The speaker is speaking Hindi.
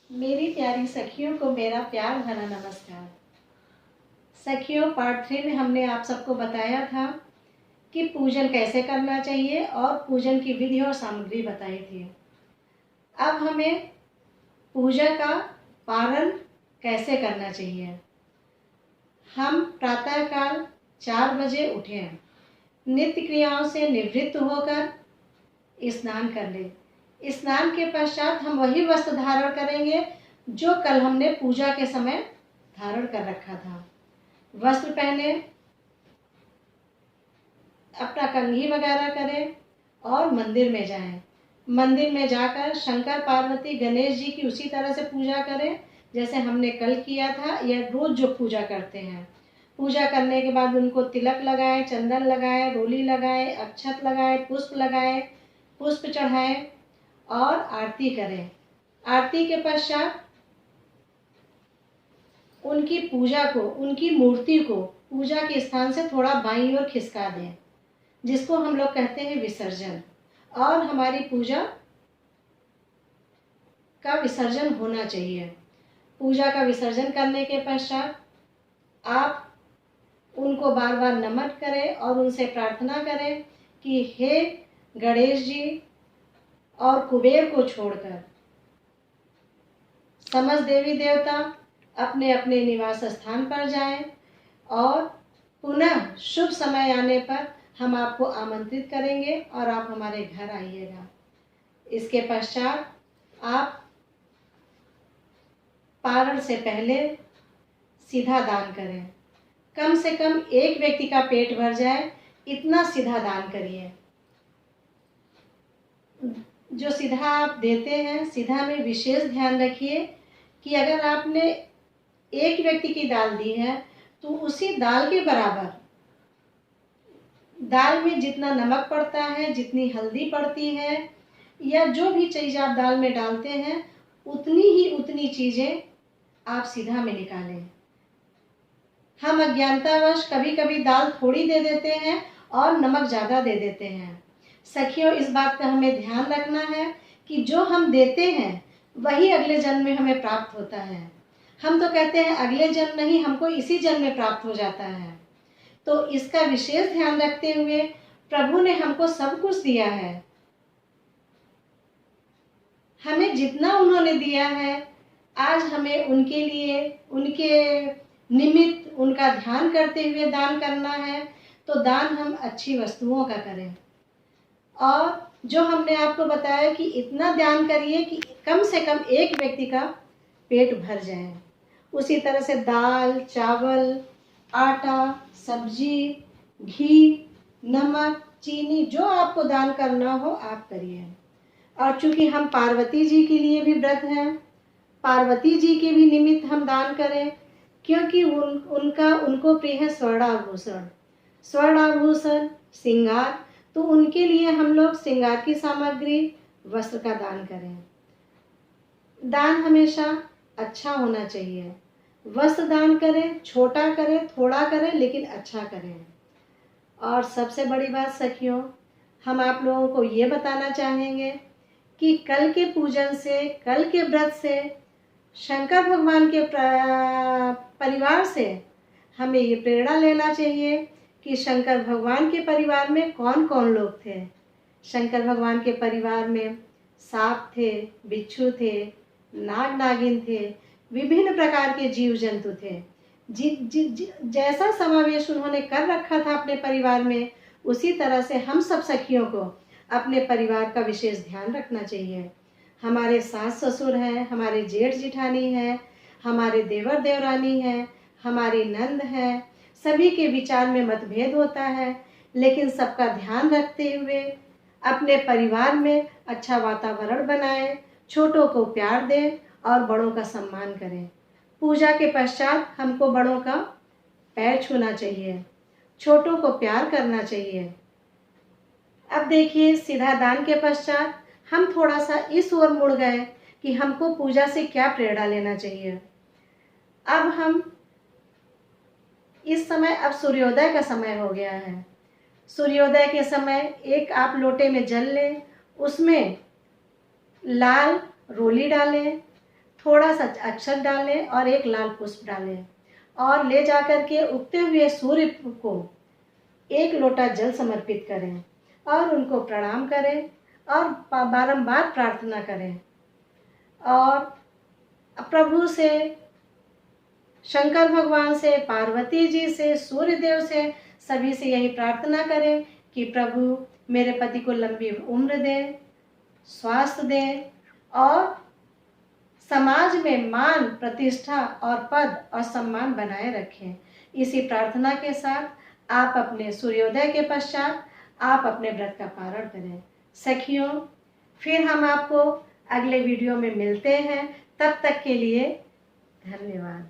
मेरी प्यारी सखियों को मेरा प्यार भरा नमस्कार। सखियों, पार्ट 3 में हमने आप सबको बताया था कि पूजन कैसे करना चाहिए और पूजन की विधि और सामग्री बताई थी। अब हमें पूजा का पारण कैसे करना चाहिए। हम प्रातःकाल 4 बजे उठें, नित्य क्रियाओं से निवृत्त होकर स्नान कर लें। स्नान के पश्चात हम वही वस्त्र धारण करेंगे जो कल हमने पूजा के समय धारण कर रखा था। वस्त्र पहने, अपना कंघी वगैरह करें और मंदिर में जाएं। मंदिर में जाकर शंकर पार्वती गणेश जी की उसी तरह से पूजा करें जैसे हमने कल किया था या रोज जो पूजा करते हैं। पूजा करने के बाद उनको तिलक लगाएं, चंदन लगाएं, रोली लगाएं, अक्षत लगाएं, पुष्प लगाएं, पुष्प चढ़ाएं और आरती करें। आरती के पश्चात उनकी पूजा को, उनकी मूर्ति को पूजा के स्थान से थोड़ा बाईं ओर खिसका दें, जिसको हम लोग कहते हैं विसर्जन। और हमारी पूजा का विसर्जन होना चाहिए। पूजा का विसर्जन करने के पश्चात आप उनको बार बार नमन करें और उनसे प्रार्थना करें कि हे गणेश जी और कुबेर को छोड़कर समस्त देवी देवता अपने अपने निवास स्थान पर जाएं और पुनः शुभ समय आने पर हम आपको आमंत्रित करेंगे और आप हमारे घर आइएगा। इसके पश्चात आप पारण से पहले सीधा दान करें। कम से कम एक व्यक्ति का पेट भर जाए इतना सीधा दान करिए। जो सीधा आप देते हैं, सीधा में विशेष ध्यान रखिए कि अगर आपने एक व्यक्ति की दाल दी है तो उसी दाल के बराबर दाल में जितना नमक पड़ता है, जितनी हल्दी पड़ती है या जो भी चीज़ आप दाल में डालते हैं उतनी चीज़ें आप सीधा में निकालें। हम अज्ञानतावश कभी कभी दाल थोड़ी दे देते हैं और नमक ज़्यादा दे देते हैं। सखियों, इस बात का हमें ध्यान रखना है कि जो हम देते हैं वही अगले जन्म में हमें प्राप्त होता है। हम तो कहते हैं अगले जन्म नहीं, हमको इसी जन्म में प्राप्त हो जाता है। तो इसका विशेष ध्यान रखते हुए प्रभु ने हमको सब कुछ दिया है। हमें जितना उन्होंने दिया है, आज हमें उनके लिए, उनके निमित्त, उनका ध्यान करते हुए दान करना है। तो दान हम अच्छी वस्तुओं का करें। और जो हमने आपको बताया कि इतना दान करिए कि कम से कम एक व्यक्ति का पेट भर जाए। उसी तरह से दाल, चावल, आटा, सब्जी, घी, नमक, चीनी, जो आपको दान करना हो आप करिए। और चूंकि हम पार्वती जी के लिए भी व्रत हैं, पार्वती जी के भी निमित्त हम दान करें, क्योंकि उनको प्रिय है स्वर्णाभूषण, स्वर्णाभूषण, श्रृंगार। तो उनके लिए हम लोग श्रृंगार की सामग्री, वस्त्र का दान करें। दान हमेशा अच्छा होना चाहिए। वस्त्र दान करें, छोटा करें, थोड़ा करें, लेकिन अच्छा करें। और सबसे बड़ी बात सखियों, हम आप लोगों को ये बताना चाहेंगे कि कल के पूजन से, कल के व्रत से, शंकर भगवान के परिवार से हमें ये प्रेरणा लेना चाहिए कि शंकर भगवान के परिवार में कौन कौन लोग थे। शंकर भगवान के परिवार में सांप थे, बिच्छू थे, नाग नागिन थे, विभिन्न प्रकार के जीव जंतु थे। जैसा समावेश उन्होंने कर रखा था अपने परिवार में, उसी तरह से हम सब सखियों को अपने परिवार का विशेष ध्यान रखना चाहिए। हमारे सास ससुर हैं, हमारे जेठ जिठानी हैं, हमारे देवर देवरानी हैं, हमारी नंद हैं। सभी के विचार में मतभेद होता है, लेकिन सबका ध्यान रखते हुए अपने परिवार में अच्छा वातावरण बनाएं, छोटों को प्यार दें और बड़ों का सम्मान करें। पूजा के पश्चात हमको बड़ों का पैर छूना चाहिए, छोटों को प्यार करना चाहिए। अब देखिए, सीधा दान के पश्चात हम थोड़ा सा इस ओर मुड़ गए कि हमको पूजा से क्या प्रेरणा लेना चाहिए। अब हम इस समय, अब सूर्योदय का समय हो गया है। सूर्योदय के समय एक आप लोटे में जल लें, उसमें लाल रोली डालें, थोड़ा सा अक्षत डालें और एक लाल पुष्प डालें और ले जाकर के उगते हुए सूर्य को 1 लोटा जल समर्पित करें और उनको प्रणाम करें और बारंबार प्रार्थना करें और प्रभु से, शंकर भगवान से, पार्वती जी से, सूर्य देव से, सभी से यही प्रार्थना करें कि प्रभु मेरे पति को लंबी उम्र दें, स्वास्थ्य दें और समाज में मान, प्रतिष्ठा और पद और सम्मान बनाए रखें। इसी प्रार्थना के साथ आप अपने सूर्योदय के पश्चात आप अपने व्रत का पारण करें। सखियों, फिर हम आपको अगले वीडियो में मिलते हैं। तब तक के लिए धन्यवाद।